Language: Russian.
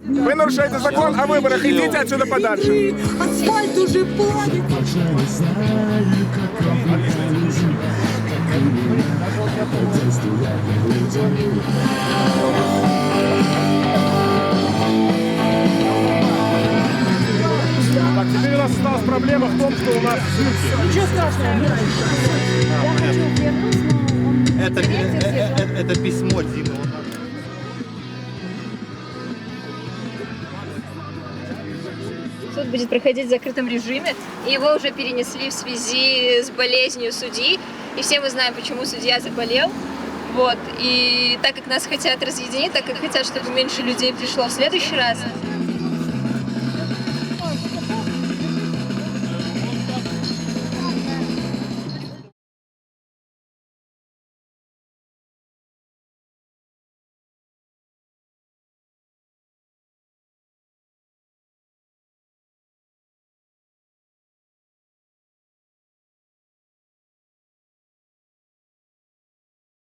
Вы нарушаете закон о выборах, идите отсюда подальше. Асфальт уже плавит. Так, теперь у нас осталась проблема в том, что у нас ссылки. Ничего страшного. Это письмо Дина. Суд будет проходить в закрытом режиме, и его уже перенесли в связи с болезнью судьи. И все мы знаем, почему судья заболел. Вот. И так как нас хотят разъединить, так как хотят, чтобы меньше людей пришло в следующий раз,